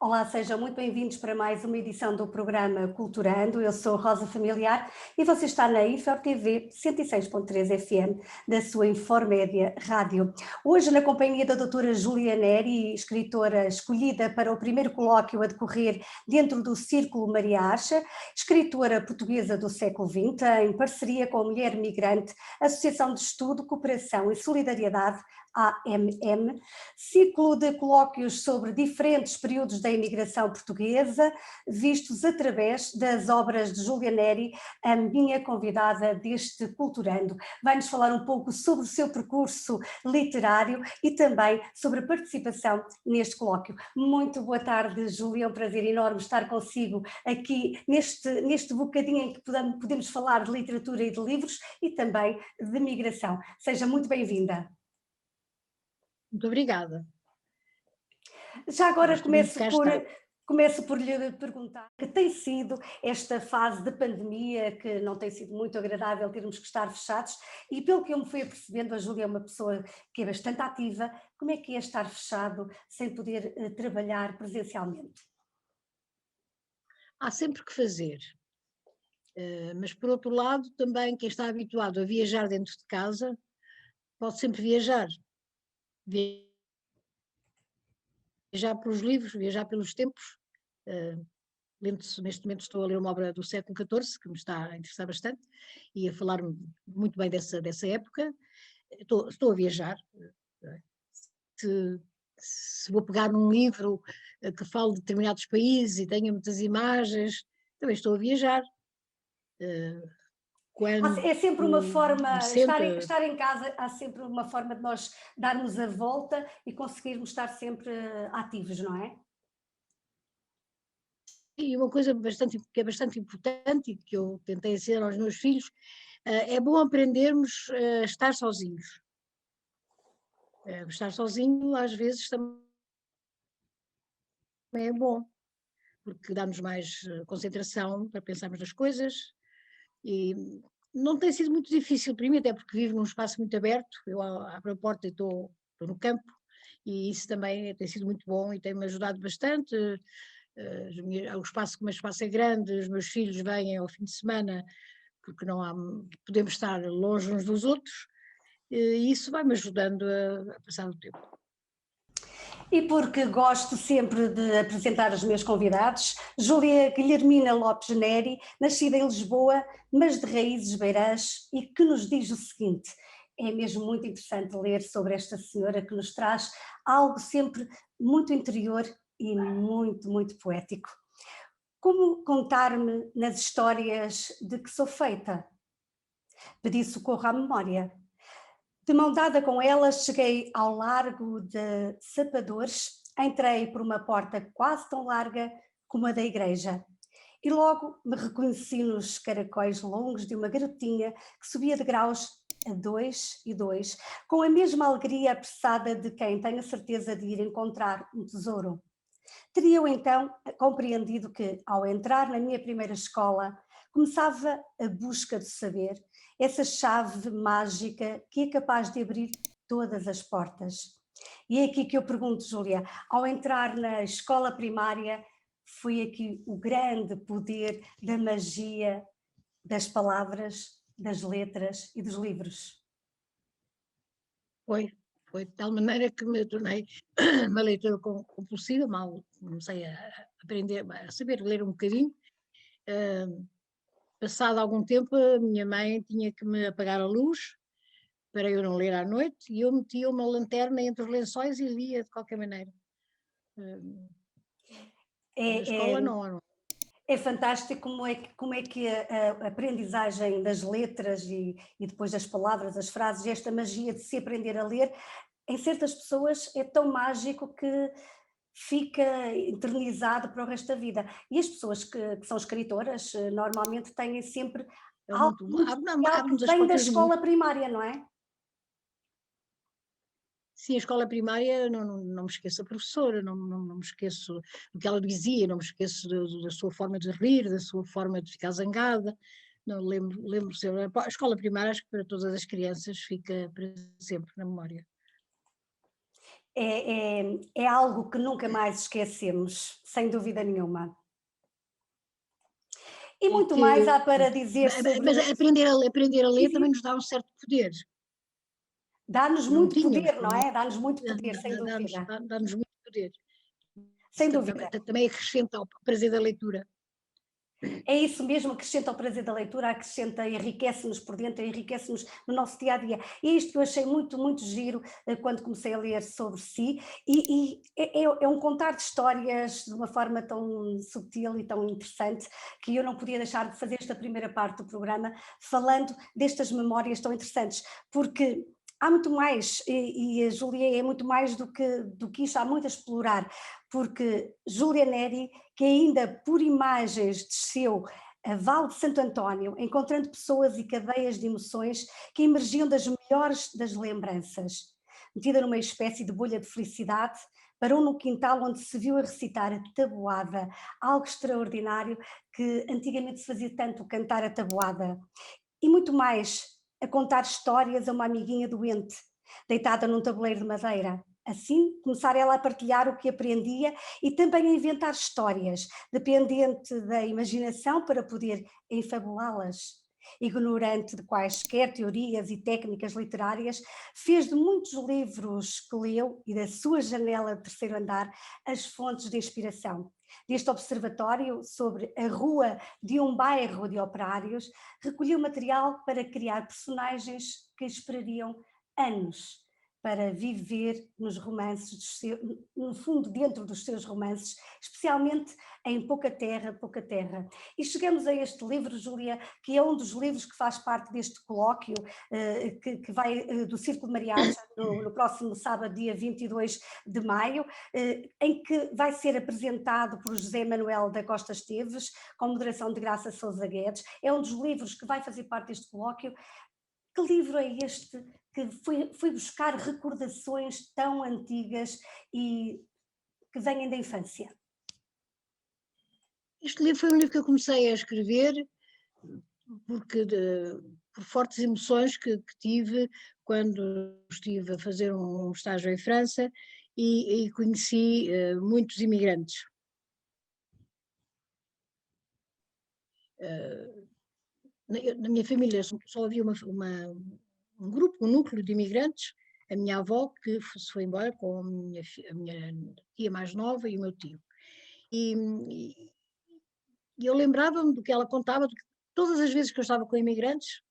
Olá, sejam muito bem-vindos para mais uma edição do programa Culturando. Eu sou Rosa Familiar e você está na IFOR-TV 106.3 FM da sua Informédia Rádio. Hoje, na companhia da doutora Júlia Neri, escritora escolhida para o primeiro colóquio a decorrer dentro do Círculo Maria Archa, escritora portuguesa do século XX, em parceria com a Mulher Migrante, Associação de Estudo, Cooperação e Solidariedade, AMM, ciclo de colóquios sobre diferentes períodos da imigração portuguesa, vistos através das obras de Júlia Neri, a minha convidada deste Culturando. Vai-nos falar um pouco sobre o seu percurso literário e também sobre a participação neste colóquio. Muito boa tarde, Júlia, é um prazer enorme estar consigo aqui neste bocadinho em que podemos falar de literatura e de livros e também de migração. Seja muito bem-vinda. Muito obrigada. Já agora começo por lhe perguntar que tem sido esta fase de pandemia, que não tem sido muito agradável termos que estar fechados, e pelo que eu me fui apercebendo, a Júlia é uma pessoa que é bastante ativa. Como é que é estar fechado sem poder trabalhar presencialmente? Há sempre que fazer, mas por outro lado também quem está habituado a viajar dentro de casa pode sempre viajar. Viajar pelos livros, viajar pelos tempos. Neste momento estou a ler uma obra do século XIV, que me está a interessar bastante, e a falar muito bem dessa época. Estou a viajar. Se vou pegar num livro que fale de determinados países e tenha muitas imagens, também estou a viajar. É sempre uma forma, senta. estar em casa, há sempre uma forma de nós darmos a volta e conseguirmos estar sempre ativos, não é? E uma coisa que é bastante importante e que eu tentei ensinar aos meus filhos, é bom aprendermos a estar sozinhos. Estar sozinho às vezes também é bom, porque dá-nos mais concentração para pensarmos nas coisas e não tem sido muito difícil para mim, até porque vivo num espaço muito aberto. Eu abro a porta e estou no campo, e isso também tem sido muito bom e tem-me ajudado bastante. O espaço, como o espaço é grande, os meus filhos vêm ao fim de semana, porque não há, podemos estar longe uns dos outros, e isso vai-me ajudando a passar o tempo. E porque gosto sempre de apresentar os meus convidados, Júlia Guilhermina Lopes Neri, nascida em Lisboa, mas de raízes beirãs, e que nos diz o seguinte: é mesmo muito interessante ler sobre esta senhora que nos traz algo sempre muito interior e muito, muito poético. Como contar-me nas histórias de que sou feita? Pedi socorro à memória. De mão dada com elas, cheguei ao largo de Sapadores, entrei por uma porta quase tão larga como a da igreja e logo me reconheci nos caracóis longos de uma garotinha que subia degraus a dois e dois, com a mesma alegria apressada de quem tem a certeza de ir encontrar um tesouro. Teria eu então compreendido que, ao entrar na minha primeira escola, começava a busca do saber, essa chave mágica que é capaz de abrir todas as portas. E é aqui que eu pergunto, Júlia, ao entrar na escola primária, foi aqui o grande poder da magia das palavras, das letras e dos livros? Foi de tal maneira que me tornei uma leitora compulsiva. Mal comecei a aprender, a saber ler um bocadinho. Passado algum tempo, a minha mãe tinha que me apagar a luz para eu não ler à noite, e eu metia uma lanterna entre os lençóis e lia de qualquer maneira. Na É, escola é, não. É fantástico como é que a aprendizagem das letras e depois das palavras, das frases, esta magia de se aprender a ler, em certas pessoas é tão mágico que fica eternizado para o resto da vida. E as pessoas que são escritoras normalmente têm sempre É algo muito, muito especial abre-nos que as vem da portas do mundo. escola primária, não é? Sim, a escola primária, não me esqueço a professora, não me esqueço do que ela dizia, não me esqueço da sua forma de rir, da sua forma de ficar zangada. Não, lembro sempre. A escola primária, acho que para todas as crianças fica para sempre na memória. é algo que nunca mais esquecemos, sem dúvida nenhuma. E É muito que, mais há para dizer sobre. mas aprender a ler também nos dá um certo poder. Dá-nos Não muito tínhamos, poder, não não é? é? Dá-nos muito poder, sem dúvida. Dá-nos muito poder. Sem Isso dúvida. também acrescenta ao prazer da leitura. É isso mesmo, acrescenta ao prazer da leitura, acrescenta, enriquece-nos por dentro, enriquece-nos no nosso dia a dia. E é isto que eu achei muito, muito giro quando comecei a ler sobre si, e é um contar de histórias de uma forma tão subtil e tão interessante que eu não podia deixar de fazer esta primeira parte do programa falando destas memórias tão interessantes, porque há muito mais, e a Júlia é muito mais do que isto, há muito a explorar, porque Júlia Neri, que ainda por imagens desceu a Val de Santo António, encontrando pessoas e cadeias de emoções que emergiam das melhores das lembranças. Metida numa espécie de bolha de felicidade, parou num quintal onde se viu a recitar a tabuada, algo extraordinário que antigamente se fazia tanto, cantar a tabuada. E muito mais, a contar histórias a uma amiguinha doente, deitada num tabuleiro de madeira. Assim, começar ela a partilhar o que aprendia e também a inventar histórias, dependente da imaginação para poder enfabulá-las. Ignorante de quaisquer teorias e técnicas literárias, fez de muitos livros que leu e da sua janela de terceiro andar as fontes de inspiração. Deste observatório sobre a rua de um bairro de operários, recolheu material para criar personagens que esperariam anos para viver nos romances, no fundo, dentro dos seus romances, especialmente em Pouca Terra, Pouca Terra. E chegamos a este livro, Júlia, que é um dos livros que faz parte deste colóquio, que vai do Círculo Mariacha, no próximo sábado, dia 22 de maio, em que vai ser apresentado por José Manuel da Costa Esteves, com moderação de Graça Sousa Guedes. É um dos livros que vai fazer parte deste colóquio. Que livro é este que foi buscar recordações tão antigas e que vêm da infância? Este livro foi um livro que eu comecei a escrever porque por fortes emoções que tive quando estive a fazer um estágio em França e conheci muitos imigrantes. Na minha família só havia um grupo, um núcleo de imigrantes, a minha avó que se foi embora com a minha tia mais nova e o meu tio. E eu lembrava-me do que ela contava, todas as vezes que eu estava com imigrantes,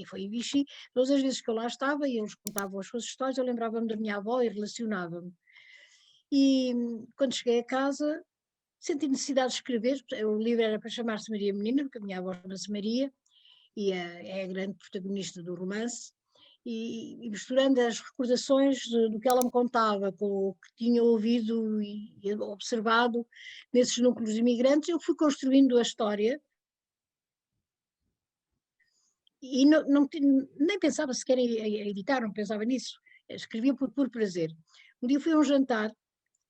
foi em Vichy, todas as vezes que eu lá estava e eles contavam as suas histórias, eu lembrava-me da minha avó e relacionava-me. E quando cheguei a casa, senti necessidade de escrever, o livro era para chamar-se Maria Menina, porque a minha avó chama-se Maria, e é a grande protagonista do romance, e misturando as recordações do que ela me contava com o que tinha ouvido e observado nesses núcleos imigrantes, eu fui construindo a história e nem pensava sequer em editar, não pensava nisso, escrevia por prazer. Um dia fui a um jantar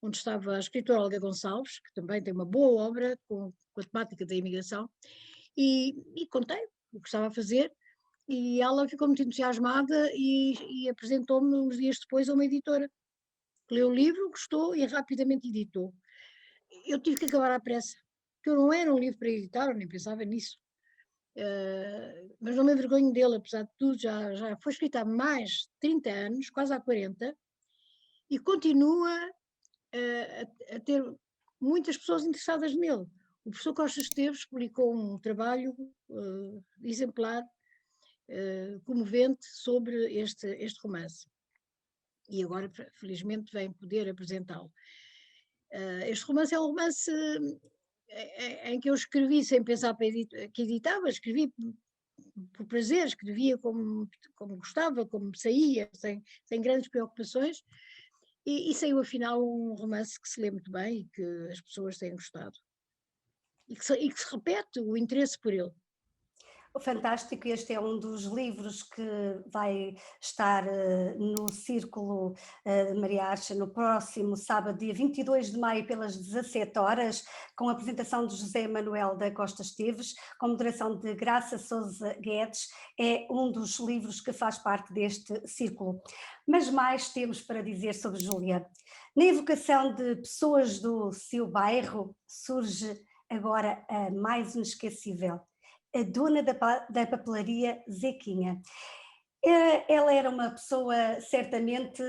onde estava a escritora Olga Gonçalves, que também tem uma boa obra com a temática da imigração, e contei o que estava a fazer, e ela ficou muito entusiasmada e apresentou-me uns dias depois a uma editora. Leu o livro, gostou e rapidamente editou. Eu tive que acabar à pressa, porque eu não era um livro para editar, eu nem pensava nisso. Mas não me envergonho dele, apesar de tudo, já foi escrito há mais de 30 anos, quase há 40, e continua a ter muitas pessoas interessadas nele. O professor Costa Esteves publicou um trabalho exemplar, comovente, sobre este romance. E agora, felizmente, vem poder apresentá-lo. Este romance é um romance em que eu escrevi sem pensar que editava, escrevi por prazer, escrevia como gostava, como saía, sem grandes preocupações, e saiu afinal um romance que se lê muito bem e que as pessoas têm gostado. E que se repete o interesse por ele. Fantástico, este é um dos livros que vai estar no Círculo de Maria Archa no próximo sábado, dia 22 de maio, pelas 17 horas, com a apresentação de José Manuel da Costa Esteves, com moderação de Graça Sousa Guedes. É um dos livros que faz parte deste círculo. Mas mais temos para dizer sobre Júlia. Na evocação de pessoas do seu bairro, surge agora a mais inesquecível: a dona da papelaria Zequinha. Ela era uma pessoa certamente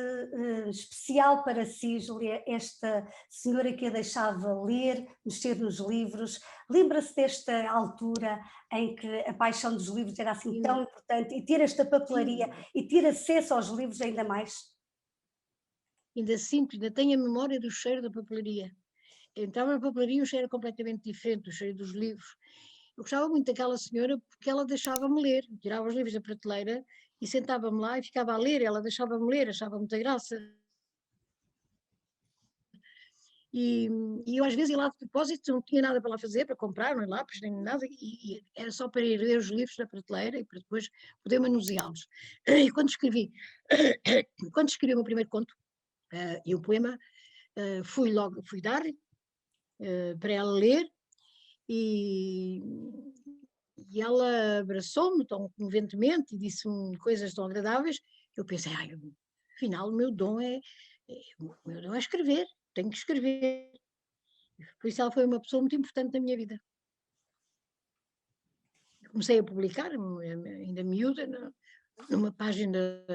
especial para si, Júlia, esta senhora que a deixava ler, mexer nos livros. Lembra-se desta altura em que a paixão dos livros era assim tão importante, e ter esta papelaria e ter acesso aos livros ainda mais? Ainda sinto, ainda tenho a memória do cheiro da papelaria. Eu entrava na papelaria e o cheiro era completamente diferente do cheiro dos livros. Eu gostava muito daquela senhora porque ela deixava-me ler, tirava os livros da prateleira e sentava-me lá e ficava a ler, ela deixava-me ler, achava muita graça. E eu às vezes ia lá de propósito, não tinha nada para lá fazer, para comprar, nem lápis, nem nada, e era só para ir ler os livros da prateleira e para depois poder manuseá-los. E quando escrevi, quando escrevi o meu primeiro conto e o poema, fui dar para ela ler, e ela abraçou-me tão comoventemente e disse-me coisas tão agradáveis, que eu pensei, afinal o meu dom é escrever, tenho que escrever. Por isso ela foi uma pessoa muito importante na minha vida. Comecei a publicar, ainda miúda, numa página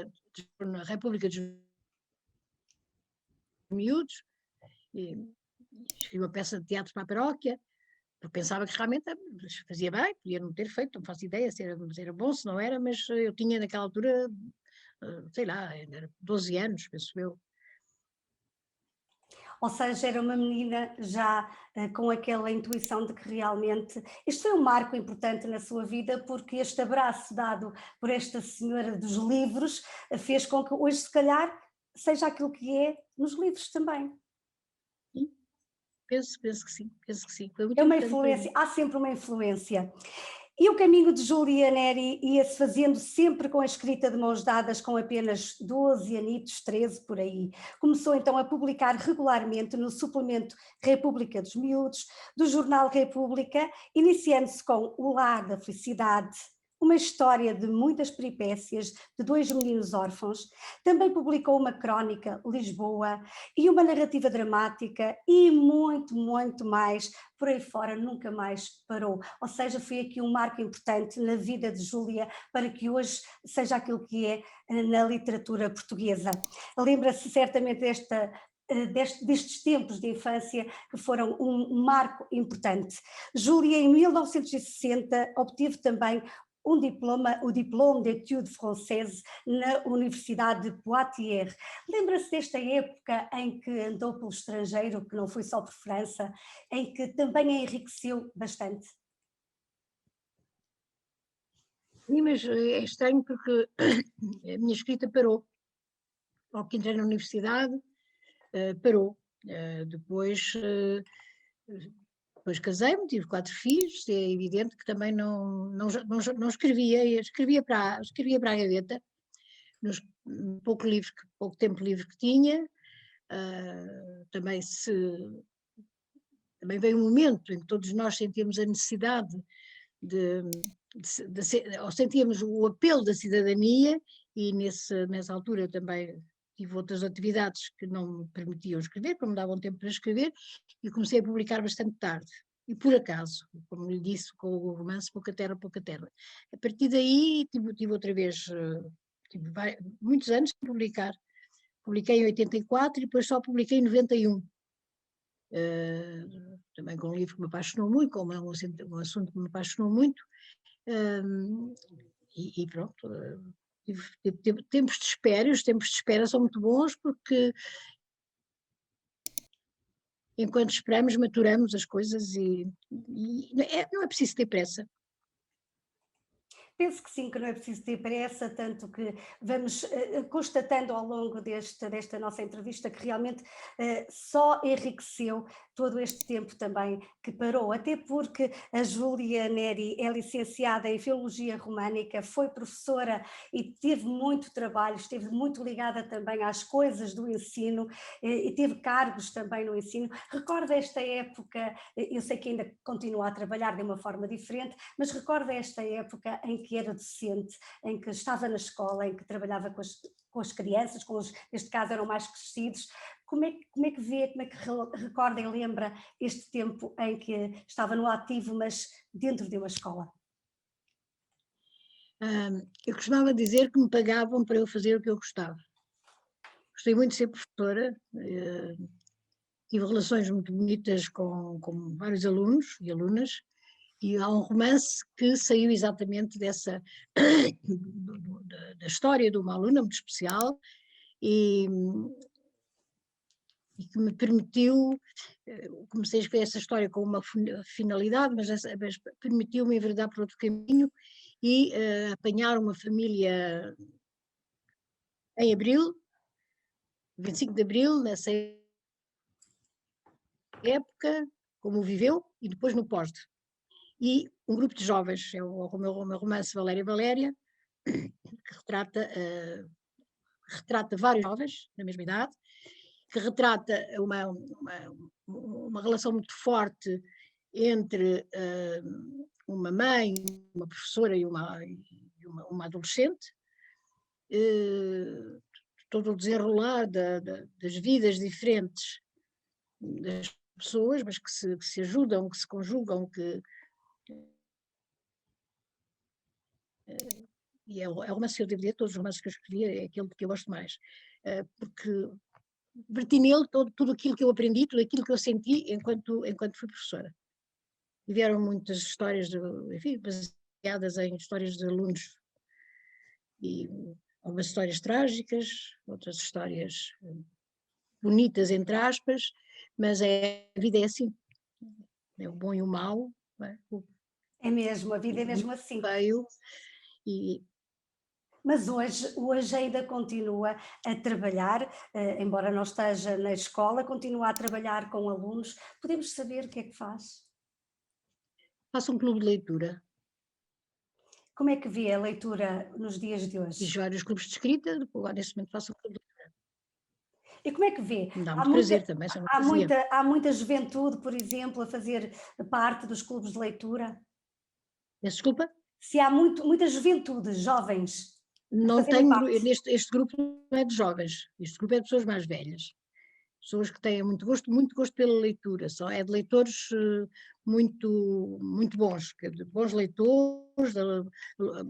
na República dos Miúdos, e escrevi uma peça de teatro para a paróquia, porque pensava que realmente fazia bem, podia não ter feito, não faço ideia se era bom, se não era, mas eu tinha naquela altura, sei lá, 12 anos, penso eu. Ou seja, era uma menina já com aquela intuição de que realmente isto foi um marco importante na sua vida, porque este abraço dado por esta senhora dos livros fez com que hoje, se calhar, seja aquilo que é nos livros também. Sim, penso que sim, penso que sim. Foi muito É uma importante para mim. influência, há sempre uma influência. E o caminho de Júlia Neri ia-se fazendo sempre com a escrita de mãos dadas, com apenas 12 anitos, 13 por aí. Começou então a publicar regularmente no suplemento República dos Miúdos, do jornal República, iniciando-se com O Lar da Felicidade, uma história de muitas peripécias de dois meninos órfãos. Também publicou uma crónica, Lisboa, e uma narrativa dramática e muito, muito mais. Por aí fora nunca mais parou. Ou seja, foi aqui um marco importante na vida de Júlia para que hoje seja aquilo que é na literatura portuguesa. Lembra-se certamente destes tempos de infância que foram um marco importante. Júlia, em 1960, obteve também o diplôme d'études françaises na Universidade de Poitiers. Lembra-se desta época em que andou pelo estrangeiro, que não foi só por França, em que também a enriqueceu bastante? Sim, mas é estranho porque a minha escrita parou. Ao que entrei na universidade, parou. Depois casei-me, tive 4 filhos, é evidente que também não escrevia para a gaveta, nos pouco tempo livre que tinha. Também veio um momento em que todos nós sentíamos a necessidade ou sentíamos o apelo da cidadania, e nessa altura eu também tive outras atividades que não me permitiam escrever, que não me davam tempo para escrever, e comecei a publicar bastante tarde. E por acaso, como lhe disse, com o romance Pouca Terra, Pouca Terra. A partir daí tive outra vez, tive muitos anos sem publicar. Publiquei em 84 e depois só publiquei em 91. Também com um livro que me apaixonou muito, com um assunto que me apaixonou muito, e pronto, tive tempos de espera, e os tempos de espera são muito bons porque enquanto esperamos maturamos as coisas e não é preciso ter pressa. Penso que sim, que não é preciso ter pressa, tanto que vamos constatando ao longo desta nossa entrevista que realmente só enriqueceu todo este tempo também que parou, até porque a Júlia Neri é licenciada em Filologia Românica, foi professora e teve muito trabalho, esteve muito ligada também às coisas do ensino e teve cargos também no ensino. Recorda esta época, eu sei que ainda continua a trabalhar de uma forma diferente, mas recorda esta época em que era docente, em que estava na escola, em que trabalhava com as crianças, neste caso eram mais crescidos. Como é que vê, como é que recorda e lembra este tempo em que estava no ativo, mas dentro de uma escola? Eu costumava dizer que me pagavam para eu fazer o que eu gostava. Gostei muito de ser professora, tive relações muito bonitas com vários alunos e alunas, e há um romance que saiu exatamente dessa da história de uma aluna muito especial e que me permitiu, comecei a escrever essa história com uma finalidade, mas permitiu-me enveredar por outro caminho e apanhar uma família em abril, 25 de abril, nessa época, como viveu, e depois no pós. E um grupo de jovens, é o meu romance Valéria Valéria, que retrata vários jovens da mesma idade, que retrata uma relação muito forte entre uma mãe, uma professora e uma adolescente, todo o desenrolar das vidas diferentes das pessoas, mas que se ajudam, que se conjugam, e é o romance que eu devo dizer, todos os romances que eu escrevi é aquele que eu gosto mais, porque verti nele tudo aquilo que eu aprendi, tudo aquilo que eu senti enquanto fui professora. E vieram muitas histórias, enfim, baseadas em histórias de alunos, e algumas histórias trágicas, outras histórias bonitas, entre aspas, mas a vida é assim, é o bom e o mau, é? É mesmo, a vida é mesmo assim. Feio, e Mas hoje ainda continua a trabalhar, embora não esteja na escola, continua a trabalhar com alunos. Podemos saber o que é que faz? faço um clube de leitura, Como é que vê a leitura nos dias de fiz hoje? vários clubes de escrita, agora neste momento faço um clube de E como é que vê? me dá Há muito muita, prazer também, só não fazia. há muita juventude, por exemplo, a fazer parte dos clubes de leitura? Peço desculpa? Se há muita juventude, jovens, a Não fazerem tenho, parte? este grupo não é de jovens, este grupo é de pessoas mais velhas, pessoas que têm muito gosto pela leitura, só é de leitores muito bons, de bons leitores,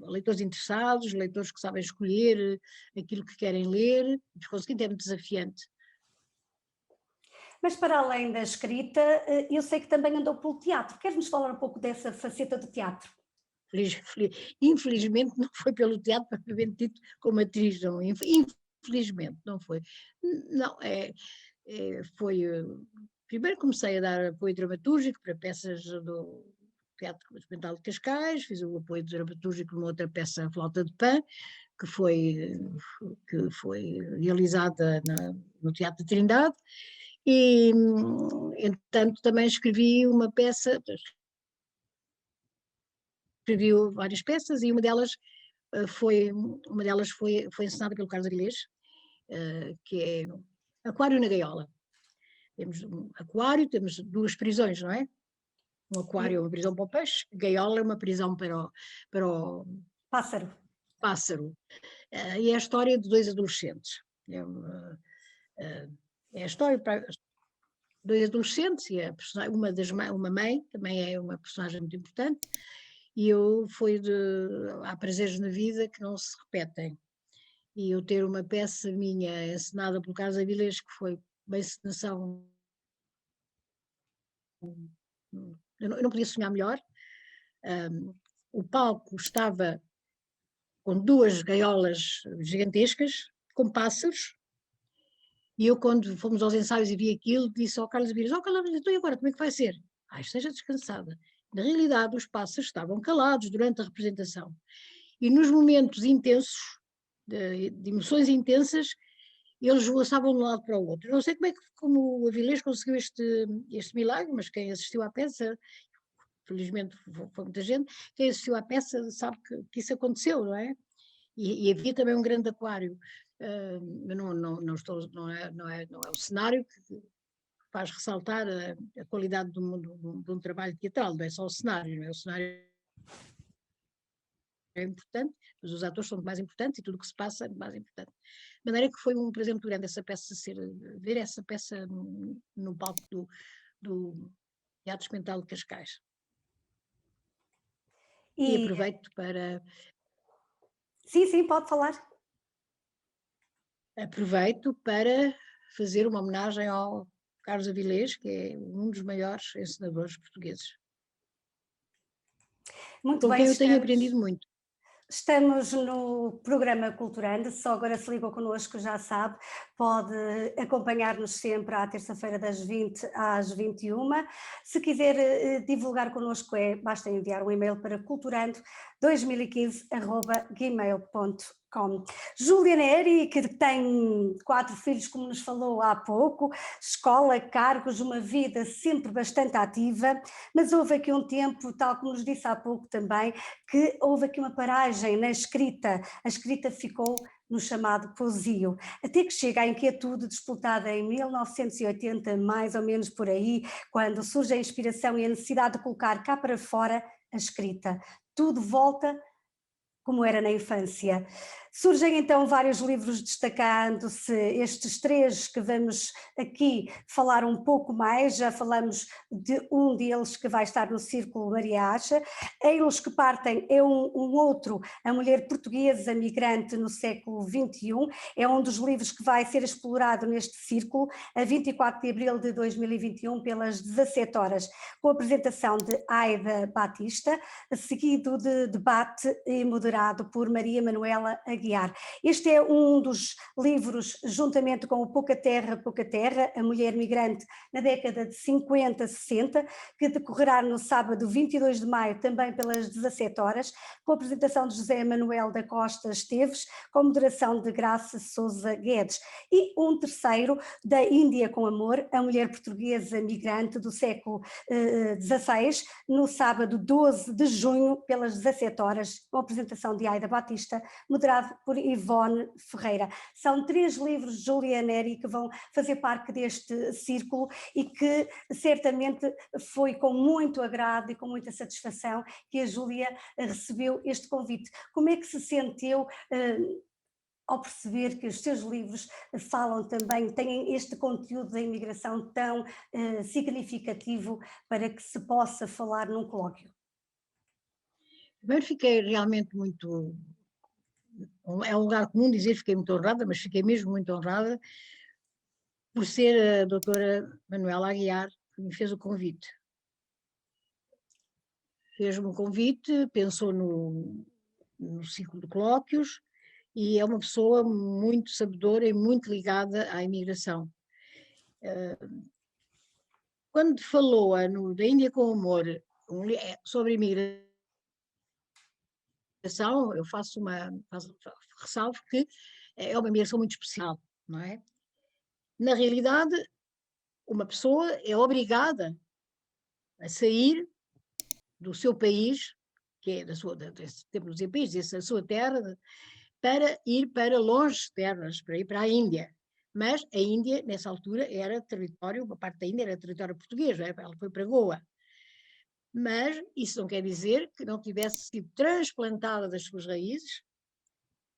leitores interessados, leitores que sabem escolher aquilo que querem ler, e por conseguinte é muito desafiante. Mas para além da escrita, eu sei que também andou pelo teatro. Queres-nos falar um pouco dessa faceta do teatro? Infelizmente não foi pelo teatro propriamente dito como atriz, não, infelizmente não foi. Não, foi. Primeiro comecei a dar apoio dramatúrgico para peças do Teatro Experimental de Cascais, fiz o apoio dramatúrgico numa outra peça, Flauta de Pan, que foi realizada no Teatro de Trindade, e, entretanto, também escrevi uma peça, escrevi várias peças e uma delas foi encenada pelo Carlos Avilés, que é Aquário na Gaiola. Temos um aquário, temos duas prisões, não é? Um aquário é uma prisão para o peixe, gaiola é uma prisão para o Pássaro. pássaro. E é a história de dois adolescentes. É a história para dois adolescentes e uma mãe, também é uma personagem muito importante, e há prazeres na vida que não se repetem. E eu ter uma peça minha encenada pelo Carlos Avilés, que foi uma encenação, eu não podia sonhar melhor. O palco estava com duas gaiolas gigantescas, com pássaros, e eu, quando fomos aos ensaios e vi aquilo, disse ao Carlos Avilés: Carlos, então e agora, como é que vai ser? Esteja descansada. Na realidade, os pássaros estavam calados durante a representação. E nos momentos intensos, de emoções intensas, e eles passavam de um lado para o outro. Eu não sei como o Avilés conseguiu este milagre, mas quem assistiu à peça, felizmente foi muita gente, quem assistiu à peça sabe que isso aconteceu, não é? E havia também um grande aquário. Mas não é o cenário que faz ressaltar a qualidade de um trabalho teatral, não é só o cenário, não é? O cenário é importante, mas os atores são mais importantes e tudo o que se passa é mais importante. De maneira que foi um prazer muito grande ver essa peça no palco do Teatro Experimental de Cascais. E E aproveito para sim, pode falar. fazer uma homenagem ao Carlos Avilés, que é um dos maiores encenadores portugueses, Muito com bem, quem eu tenho aprendido muito. estamos no programa Culturando, só agora se ligou connosco, já sabe, pode acompanhar-nos sempre à terça-feira das 20 às 21. Se quiser divulgar connosco, basta enviar um e-mail para culturando2015@gmail.com. Júlia Neri, que tem 4 filhos, como nos falou há pouco, escola, cargos, uma vida sempre bastante ativa, mas houve aqui um tempo, tal como nos disse há pouco também, que houve aqui uma paragem na escrita, a escrita ficou no chamado poesio, até que chega à inquietude disputada em 1980, mais ou menos por aí, quando surge a inspiração e a necessidade de colocar cá para fora a escrita. Tudo volta como era na infância. Surgem então vários livros, destacando-se estes 3 que vamos aqui falar um pouco mais. Já falamos de um deles que vai estar no Círculo Maria Acha. Eles que partem é um outro, A Mulher Portuguesa Migrante no Século XXI, é um dos livros que vai ser explorado neste círculo, a 24 de abril de 2021, pelas 17 horas, com a apresentação de Aida Batista, seguido de debate e moderado por Maria Manuela Aguiar. Este é um dos livros, juntamente com o Pouca Terra, A Mulher Migrante na década de 50, 60, que decorrerá no sábado 22 de maio, também pelas 17 horas, com a apresentação de José Manuel da Costa Esteves, com moderação de Graça Sousa Guedes. E um terceiro, da Índia com Amor, A Mulher Portuguesa Migrante do século XVI, no sábado 12 de junho, pelas 17 horas, com a apresentação de Aida Batista, moderado por Ivone Ferreira. São 3 livros de Júlia Neri que vão fazer parte deste círculo e que certamente foi com muito agrado e com muita satisfação que a Júlia recebeu este convite. Como é que se sentiu ao perceber que os seus livros falam também, têm este conteúdo da imigração tão significativo para que se possa falar num colóquio? Primeiro fiquei realmente muito... É um lugar comum dizer fiquei muito honrada, mas fiquei mesmo muito honrada por ser a doutora Manuela Aguiar que me fez o convite. Fez-me um convite, pensou no ciclo de colóquios e é uma pessoa muito sabedora e muito ligada à imigração. Quando falou da Índia com Amor sobre imigração, eu ressalvo que é uma imigração muito especial, não é? Na realidade, uma pessoa é obrigada a sair do seu país, que é da sua terra, para ir para longes terras, para ir para a Índia. Mas a Índia, nessa altura, era território, uma parte da Índia era território português, ela foi para Goa. Mas isso não quer dizer que não tivesse sido transplantada das suas raízes,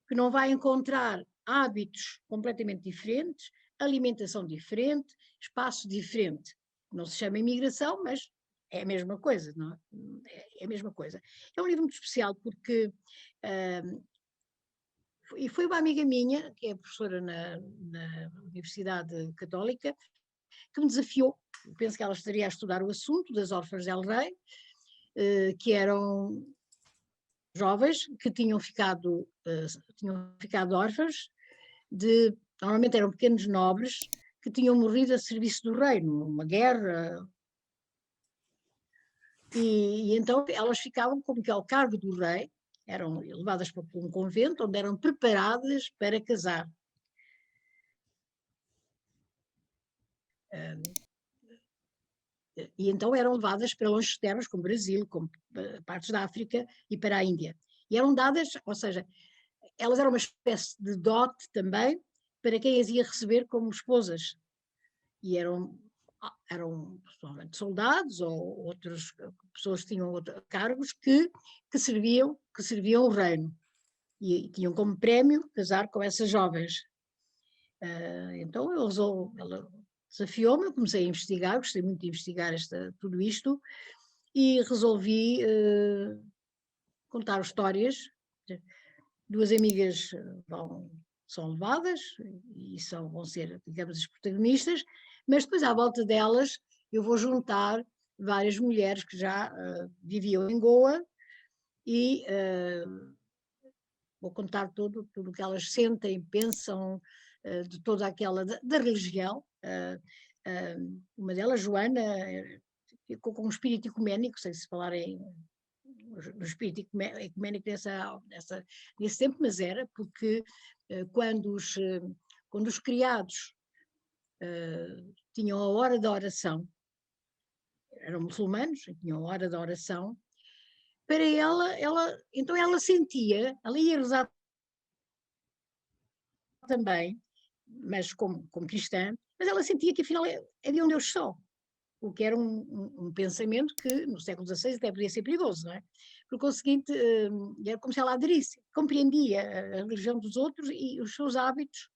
que não vai encontrar hábitos completamente diferentes, alimentação diferente, espaço diferente. Não se chama imigração, mas é a mesma coisa, não é? É a mesma coisa. É um livro muito especial porque e foi uma amiga minha, que é professora na Universidade Católica, que me desafiou. Eu penso que ela estaria a estudar o assunto das órfãs del Rei, que eram jovens que tinham ficado órfãs, normalmente eram pequenos nobres, que tinham morrido a serviço do rei, numa guerra. E então elas ficavam como que ao cargo do rei, eram levadas para um convento onde eram preparadas para casar. E então eram levadas para longe terras, como Brasil, como partes da África e para a Índia. E eram dadas, ou seja, elas eram uma espécie de dote também para quem as ia receber como esposas. E eram provavelmente soldados ou outras pessoas que tinham cargos que serviam o reino. E tinham como prémio casar com essas jovens. Então ela desafiou-me, eu comecei a investigar, gostei muito de investigar tudo isto, e resolvi contar histórias. Duas amigas são levadas e vão ser, digamos, as protagonistas, mas depois à volta delas eu vou juntar várias mulheres que já viviam em Goa e vou contar tudo o que elas sentem, pensam, de toda aquela, da religião. Uma delas, Joana, ficou com um espírito ecuménico, sei se falar no espírito ecuménico nesse tempo, mas era porque quando os criados tinham a hora da oração, eram muçulmanos, tinham a hora da oração, para então ela sentia, ela ia rezar também, mas como cristã, mas ela sentia que afinal havia um Deus só, o que era um pensamento que no século XVI até podia ser perigoso, não é? Por conseguinte, era como se ela aderisse, compreendia a religião dos outros e os seus hábitos,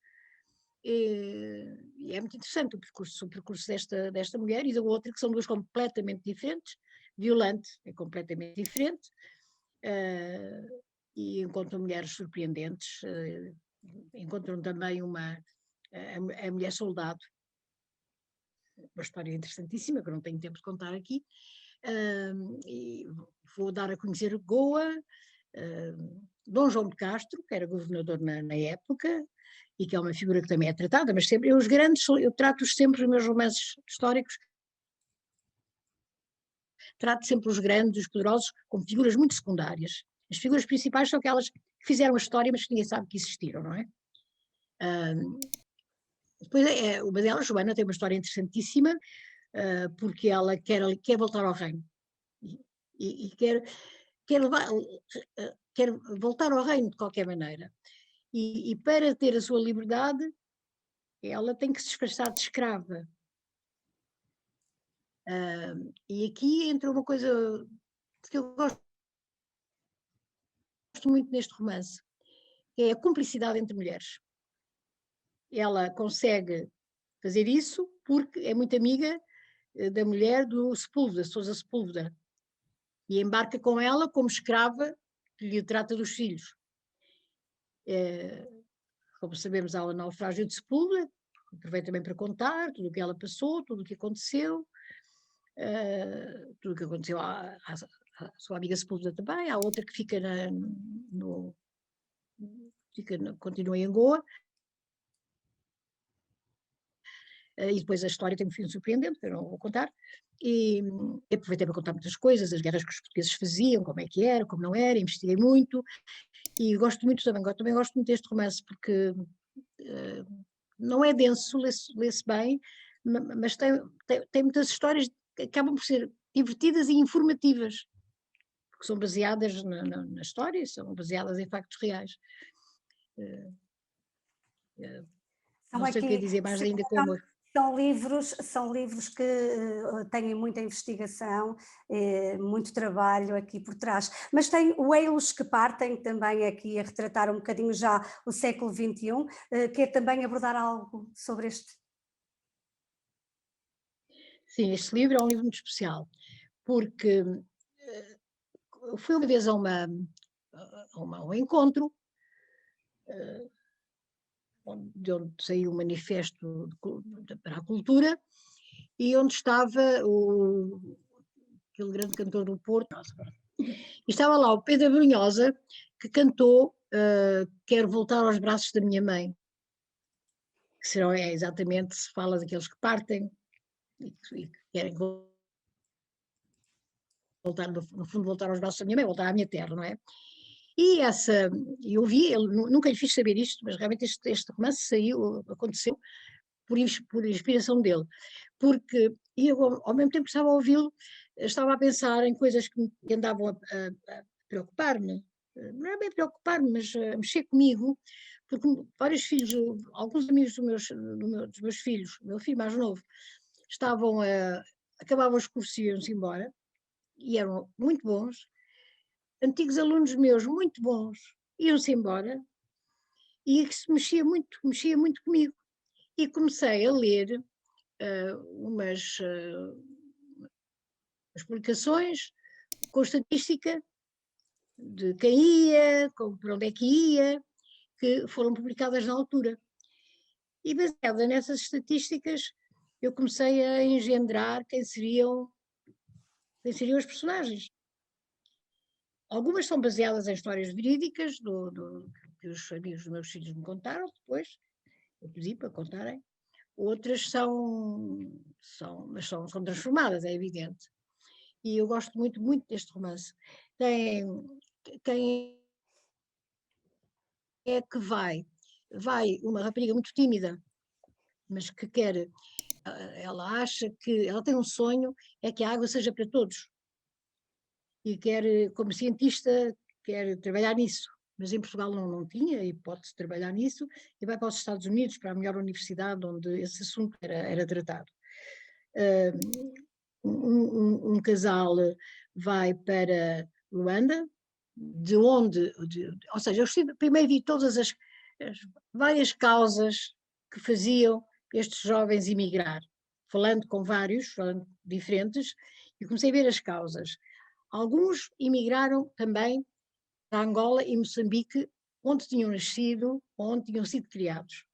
e é muito interessante o percurso desta mulher e da outra, que são duas completamente diferentes. Violante é completamente diferente, e encontram mulheres surpreendentes, encontram também a mulher soldado, uma história interessantíssima que eu não tenho tempo de contar aqui, e vou dar a conhecer Goa, Dom João de Castro, que era governador na época, e que é uma figura que também é tratada, mas sempre, eu trato-os sempre nos meus romances históricos, trato sempre os grandes, os poderosos, como figuras muito secundárias. As figuras principais são aquelas que fizeram a história, mas que ninguém sabe que existiram, não é? Depois, uma delas, Joana, tem uma história interessantíssima, porque ela quer voltar ao reino. E quer voltar ao reino de qualquer maneira. E para ter a sua liberdade, ela tem que se disfarçar de escrava. E aqui entra uma coisa que eu gosto muito neste romance, que é a cumplicidade entre mulheres. Ela consegue fazer isso porque é muito amiga da mulher do Sepúlveda, Sousa Sepúlveda, e embarca com ela como escrava que lhe trata dos filhos. Como sabemos, há o naufrágio de Sepúlveda, aproveito também para contar tudo o que ela passou, tudo o que aconteceu, tudo o que aconteceu à sua amiga Sepúlveda também. Há outra que fica continua em Goa, e depois a história tem um fim surpreendente, que eu não vou contar, e aproveitei para contar muitas coisas, as guerras que os portugueses faziam, como é que era, como não era, investiguei muito, e gosto muito também gosto muito deste romance, porque não é denso, lê-se bem, mas tem muitas histórias que acabam por ser divertidas e informativas, porque são baseadas na história, são baseadas em factos reais. Não sei o que dizer mais ainda como... São livros que têm muita investigação, muito trabalho aqui por trás, mas tem o Elos que Partem também aqui a retratar um bocadinho já o século XXI, quer também abordar algo sobre este? Sim, este livro é um livro muito especial, porque fui uma vez a um encontro, de onde saiu um manifesto para a cultura, e onde estava aquele grande cantor do Porto, e estava lá o Pedro Brunhosa, que cantou Quero Voltar aos Braços da Minha Mãe, que serão, exatamente, se fala daqueles que partem e que querem voltar, no fundo, voltar aos braços da minha mãe, voltar à minha terra, não é? E eu vi, nunca lhe fiz saber isto, mas realmente este romance aconteceu por inspiração dele, porque e eu, ao mesmo tempo que estava a ouvi-lo, estava a pensar em coisas que andavam a preocupar-me, não é bem preocupar-me, mas a mexer comigo, porque vários filhos, alguns amigos dos meus filhos, o meu filho mais novo, estavam acabavam os cursos e iam-se embora, e eram muito bons, antigos alunos meus muito bons, iam-se embora, e isso mexia muito comigo. E comecei a ler umas as publicações com estatística de quem ia, para onde é que ia, que foram publicadas na altura. E baseada nessas estatísticas, eu comecei a engendrar quem seriam os personagens. Algumas são baseadas em histórias verídicas, que os amigos dos meus filhos me contaram depois, eu pedi para contarem. Outras são transformadas, é evidente. E eu gosto muito, muito deste romance. Quem é que vai? Vai uma rapariga muito tímida, mas que quer, ela acha que, ela tem um sonho, é que a água seja para todos. E quer, como cientista, quer trabalhar nisso. Mas em Portugal não tinha hipótese de trabalhar nisso, e vai para os Estados Unidos, para a melhor universidade onde esse assunto era tratado. Um casal vai para Luanda, ou seja, primeiro vi todas as várias causas que faziam estes jovens emigrar, falando com vários, falando diferentes, e comecei a ver as causas. Alguns emigraram também para Angola e Moçambique, onde tinham nascido, onde tinham sido criados,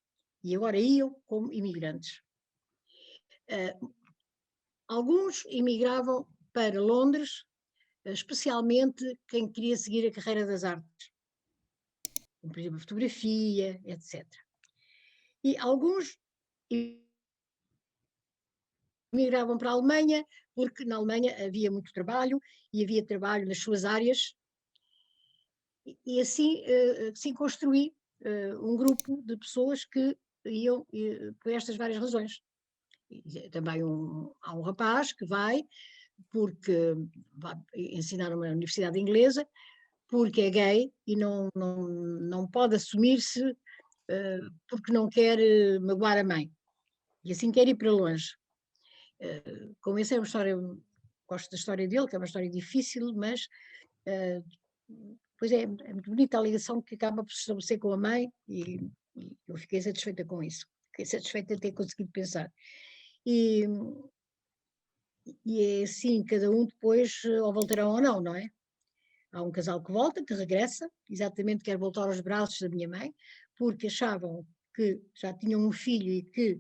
e agora iam como imigrantes. Alguns emigravam para Londres, especialmente quem queria seguir a carreira das artes, como, por exemplo, a fotografia, etc. E alguns emigravam para a Alemanha, porque na Alemanha havia muito trabalho e havia trabalho nas suas áreas, e assim construí um grupo de pessoas que iam por estas várias razões. E também há um rapaz que vai porque vai ensinar numa universidade inglesa, porque é gay e não pode assumir-se porque não quer magoar a mãe. E assim quer ir para longe. Como essa é uma história, gosto da história dele, que é uma história difícil, mas pois é muito bonita a ligação que acaba por se estabelecer com a mãe, e eu fiquei satisfeita com isso. Fiquei satisfeita de ter conseguido pensar. E é assim, cada um depois, ou voltarão ou não é? Há um casal que volta, que regressa, exatamente quer voltar aos braços da minha mãe, porque achavam que já tinham um filho e que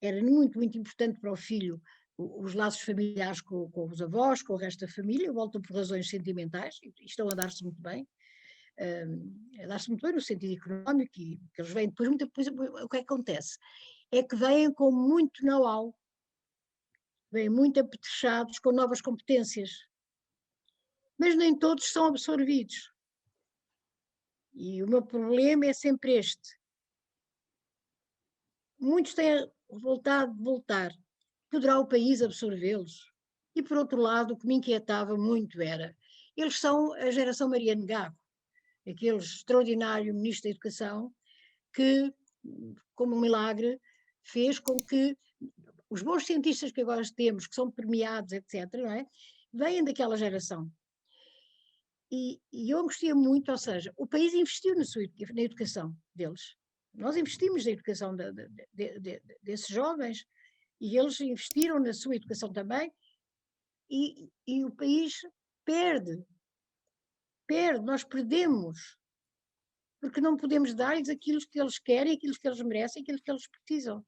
era muito, muito importante para o filho os laços familiares com os avós, com o resto da família, voltam por razões sentimentais e estão a dar-se muito bem. A dar-se muito bem no sentido económico, e que eles vêm depois, o que acontece? É que vêm com muito know-how, vêm muito apetrechados com novas competências, mas nem todos são absorvidos. E o meu problema é sempre este. Muitos têm vontade de voltar. Poderá o país absorvê-los? E, por outro lado, o que me inquietava muito era, eles são a geração Mariano Gago, aquele extraordinário ministro da Educação que, como um milagre, fez com que os bons cientistas que agora temos, que são premiados, etc., não é? Vêm daquela geração. E eu angustia muito, ou seja, o país investiu na educação deles. Nós investimos na educação desses jovens, e eles investiram na sua educação também, e o país perde, nós perdemos, porque não podemos dar-lhes aquilo que eles querem, aquilo que eles merecem, aquilo que eles precisam.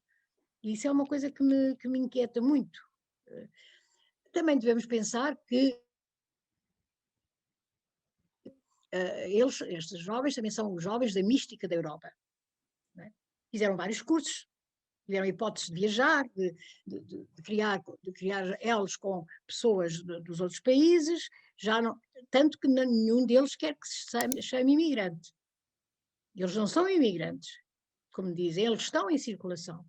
E isso é uma coisa que me inquieta muito. Também devemos pensar que estes jovens também são os jovens da mística da Europa. Não é? Fizeram vários cursos, tiveram hipótese de viajar, de criar elos com pessoas dos outros países, já não, tanto que nenhum deles quer que se chame imigrante. Eles não são imigrantes, como dizem, eles estão em circulação.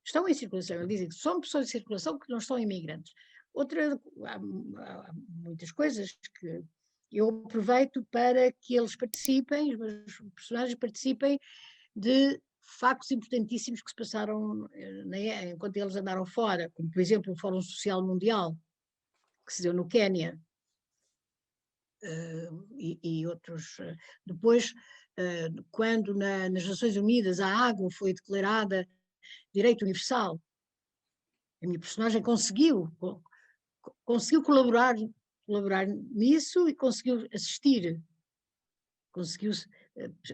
estão em circulação. Eles dizem que são pessoas em circulação que não estão imigrantes. Há muitas coisas que eu aproveito para que eles participem, os meus personagens participem de factos importantíssimos que se passaram enquanto eles andaram fora, como por exemplo o Fórum Social Mundial, que se deu no Quénia, e outros. Depois, quando nas Nações Unidas a água foi declarada direito universal, a minha personagem conseguiu colaborar nisso e conseguiu assistir, conseguiu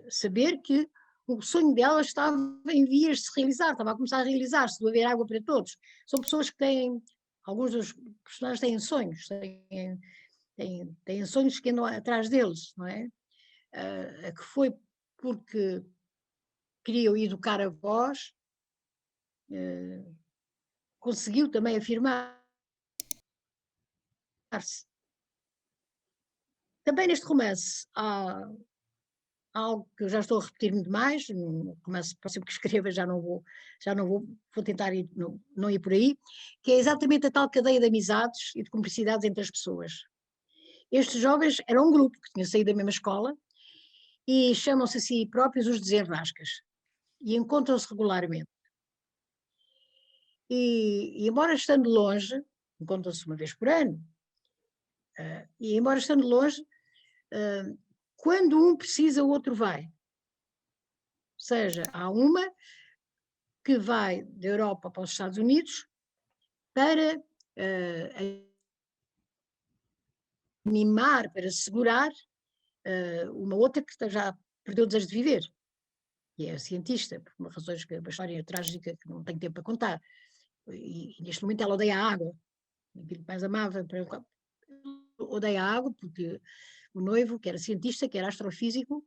saber que o sonho dela estava em vias de se realizar, estava a começar a realizar-se, de haver água para todos. São pessoas que têm, alguns dos personagens têm sonhos, têm sonhos que andam atrás deles, não é? Que foi porque queriam educar a voz, conseguiu também afirmar-se. Também neste romance há algo que eu já estou a repetir-me demais, no romance próximo que escreva vou tentar não ir por aí, que é exatamente a tal cadeia de amizades e de cumplicidades entre as pessoas. Estes jovens eram um grupo que tinha saído da mesma escola e chamam-se a si próprios os Desenrascas e encontram-se regularmente. E embora estando longe, encontram-se uma vez por ano, e embora estando longe, quando um precisa, o outro vai. Ou seja, há uma que vai da Europa para os Estados Unidos para animar, para segurar uma outra que já perdeu o desejo de viver, e é cientista, por razões que uma história trágica que não tenho tempo para contar. E neste momento ela odeia a água, aquilo que mais amava, odeia a água porque o noivo, que era cientista, que era astrofísico,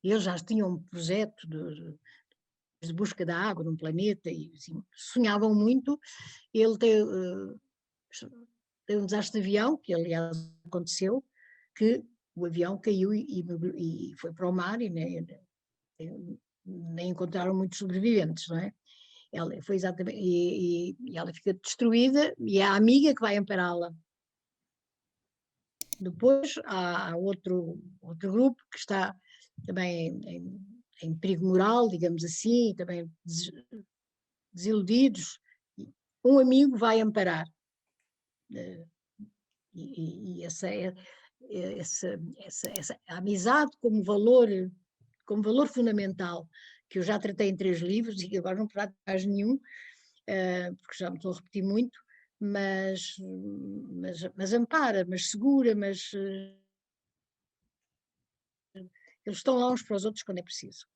eles já tinham um projeto de busca da água num planeta e assim, sonhavam muito. Ele tem um desastre de avião, que aliás aconteceu, que o avião caiu e foi para o mar e nem encontraram muitos sobreviventes, não é? Ela foi exatamente, e ela fica destruída e é a amiga que vai ampará-la. Depois há outro grupo que está também em perigo moral, digamos assim, também desiludidos. Um amigo vai amparar. E essa amizade como valor fundamental, que eu já tratei em 3 livros e que agora não trato mais nenhum, porque já me estou a repetir muito, mas ampara, mas segura, mas eles estão lá uns para os outros quando é preciso.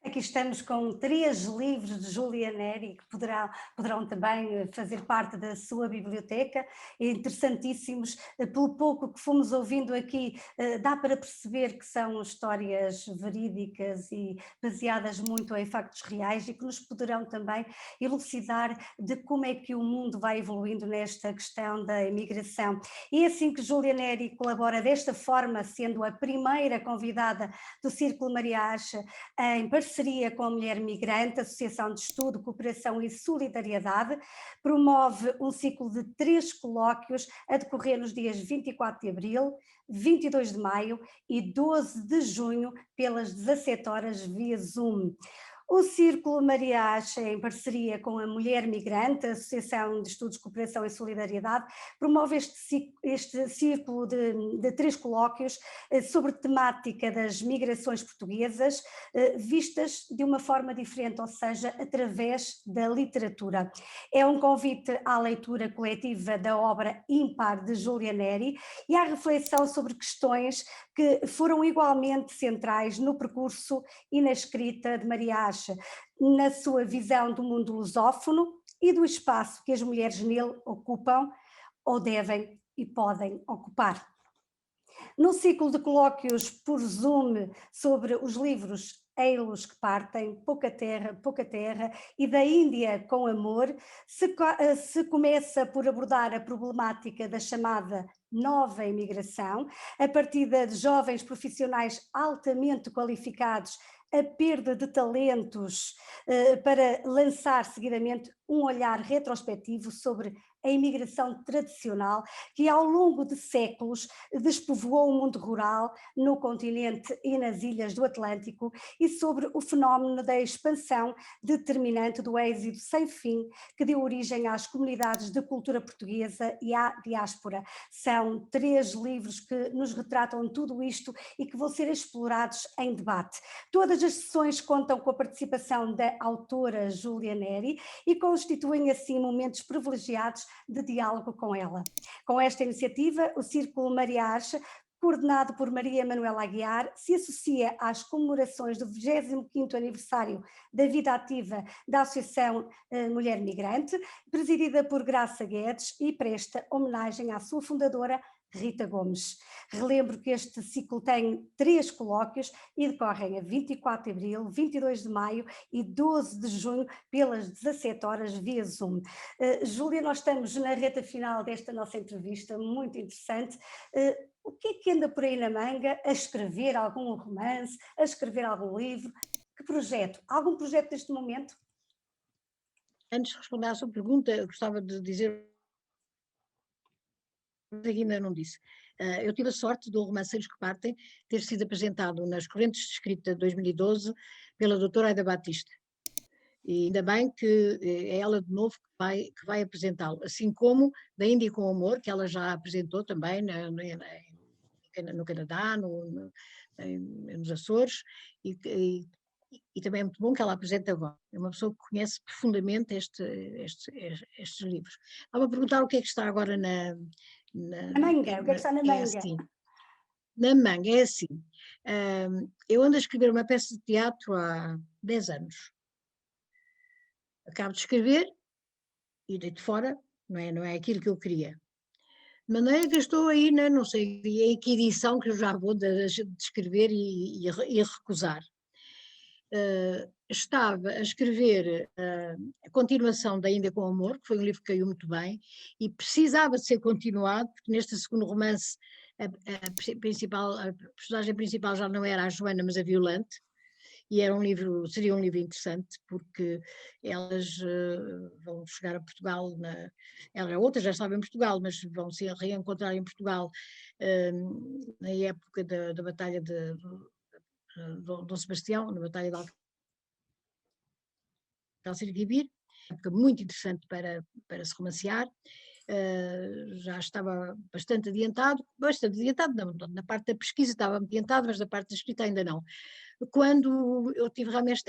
Aqui estamos com 3 livros de Júlia Neri que poderão também fazer parte da sua biblioteca, interessantíssimos. Pelo pouco que fomos ouvindo aqui, dá para perceber que são histórias verídicas e baseadas muito em factos reais e que nos poderão também elucidar de como é que o mundo vai evoluindo nesta questão da imigração. E é assim que Júlia Neri colabora desta forma, sendo a primeira convidada do Círculo Maria Acha, em parceria com a Mulher Migrante, Associação de Estudo, Cooperação e Solidariedade, promove um ciclo de 3 colóquios a decorrer nos dias 24 de abril, 22 de maio e 12 de junho, pelas 17 horas via Zoom. O Círculo Maria Acha, em parceria com a Mulher Migrante, Associação de Estudos, Cooperação e Solidariedade, promove este círculo de 3 colóquios sobre temática das migrações portuguesas, vistas de uma forma diferente, ou seja, através da literatura. É um convite à leitura coletiva da obra ímpar de Júlia Neri e à reflexão sobre questões que foram igualmente centrais no percurso e na escrita de Maria Acha, na sua visão do mundo lusófono e do espaço que as mulheres nele ocupam ou devem e podem ocupar. No ciclo de colóquios por Zoom sobre os livros Ei-los que Partem, Pouca Terra e da Índia com Amor, se começa por abordar a problemática da chamada nova imigração, a partir de jovens profissionais altamente qualificados a perda de talentos, para lançar seguidamente um olhar retrospectivo sobre a imigração tradicional que ao longo de séculos despovoou o mundo rural no continente e nas ilhas do Atlântico e sobre o fenómeno da expansão determinante do êxodo sem fim que deu origem às comunidades de cultura portuguesa e à diáspora. São 3 livros que nos retratam tudo isto e que vão ser explorados em debate. Todas as sessões contam com a participação da autora Júlia Neri e constituem assim momentos privilegiados de diálogo com ela. Com esta iniciativa, o Círculo Maria Archa, coordenado por Maria Manuela Aguiar, se associa às comemorações do 25º aniversário da vida ativa da Associação Mulher Migrante, presidida por Graça Guedes, e presta homenagem à sua fundadora, Rita Gomes. Relembro que este ciclo tem 3 colóquios e decorrem a 24 de abril, 22 de maio e 12 de junho, pelas 17 horas via Zoom. Júlia, nós estamos na reta final desta nossa entrevista, muito interessante. O que anda por aí na manga? A escrever algum romance? A escrever algum livro? Que projeto? Algum projeto neste momento? Antes de responder à sua pergunta, eu gostava de dizer que ainda não disse. Eu tive a sorte do Romanceiros que Partem ter sido apresentado nas Correntes de Escrita de 2012 pela doutora Aida Batista. E ainda bem que é ela de novo que vai apresentá-lo, assim como da Índia com Amor, que ela já apresentou também no Canadá, nos Açores, e também é muito bom que ela apresente agora. É uma pessoa que conhece profundamente estes livros. Estava a perguntar o que é que está agora Na manga, o que é que está na é manga? assim, na manga, é assim. Eu ando a escrever uma peça de teatro há 10 anos. Acabo de escrever e deito fora, não é aquilo que eu queria. De maneira que eu estou aí, não sei em que edição que eu já vou de escrever e recusar. Estava a escrever a continuação da Ainda com Amor, que foi um livro que caiu muito bem, e precisava de ser continuado, porque neste segundo romance a personagem principal já não era a Joana, mas a Violante, e seria um livro interessante, porque elas vão chegar a Portugal, ela outra já estava em Portugal, mas vão se reencontrar em Portugal na época da Batalha de Dom Sebastião, na Batalha de Alcácer Quibir, época muito interessante para se romancear. Já estava bastante adiantado, na parte da pesquisa estava adiantado, mas na parte da escrita ainda não. Quando eu tive realmente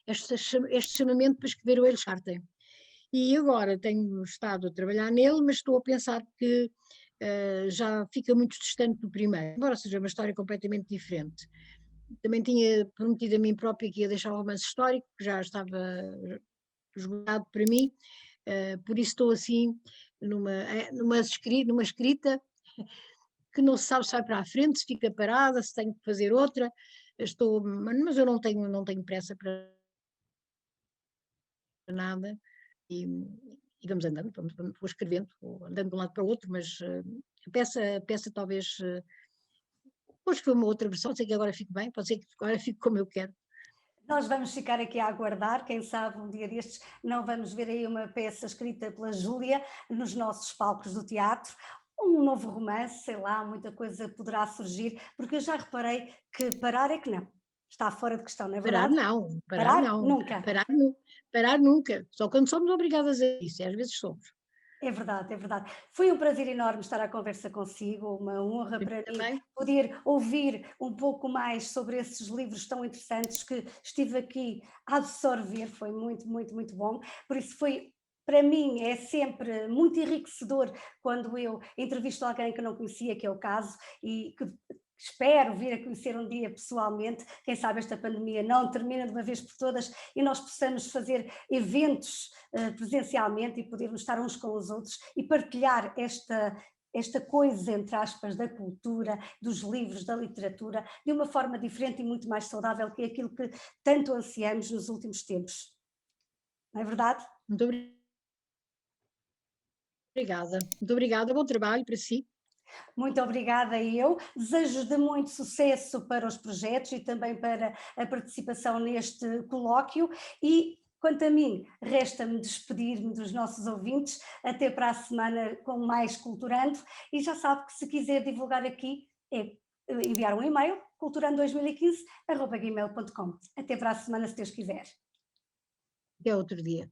este chamamento para escrever o Eles Partem. E agora tenho estado a trabalhar nele, mas estou a pensar que já fica muito distante do primeiro, embora seja uma história completamente diferente. Também tinha prometido a mim própria que ia deixar o romance histórico, que já estava esgotado para mim, por isso estou assim numa escrita que não se sabe se vai para a frente, se fica parada, se tenho que fazer outra. Mas eu não tenho pressa para nada e vamos andando, vou escrevendo, vou andando de um lado para o outro, mas a peça talvez, depois foi uma outra versão, sei que agora fico bem, pode ser que agora fique como eu quero. Nós vamos ficar aqui a aguardar, quem sabe um dia destes não vamos ver aí uma peça escrita pela Júlia nos nossos palcos do teatro, um novo romance, sei lá, muita coisa poderá surgir, porque eu já reparei que parar é que não, está fora de questão, não é Parar verdade? não, Parar nunca. parar nunca, só quando somos obrigadas a isso, e às vezes somos. É verdade, é verdade. Foi um prazer enorme estar à conversa consigo, uma honra para mim Também, poder ouvir um pouco mais sobre esses livros tão interessantes que estive aqui a absorver, foi muito, muito, muito bom. Por isso foi, para mim, é sempre muito enriquecedor quando eu entrevisto alguém que não conhecia, que é o caso, e que espero vir a conhecer um dia pessoalmente. Quem sabe esta pandemia não termina de uma vez por todas e nós possamos fazer eventos presencialmente e podermos estar uns com os outros e partilhar esta coisa, entre aspas, da cultura, dos livros, da literatura, de uma forma diferente e muito mais saudável que aquilo que tanto ansiamos nos últimos tempos. Não é verdade? muito obrigada, bom trabalho para si. Muito obrigada eu, desejo de muito sucesso para os projetos e também para a participação neste colóquio e, quanto a mim, resta-me despedir-me dos nossos ouvintes, até para a semana com mais Culturando e já sabe que se quiser divulgar aqui é enviar um e-mail, culturando2015@gmail.com. Até para a semana, se Deus quiser. Até outro dia.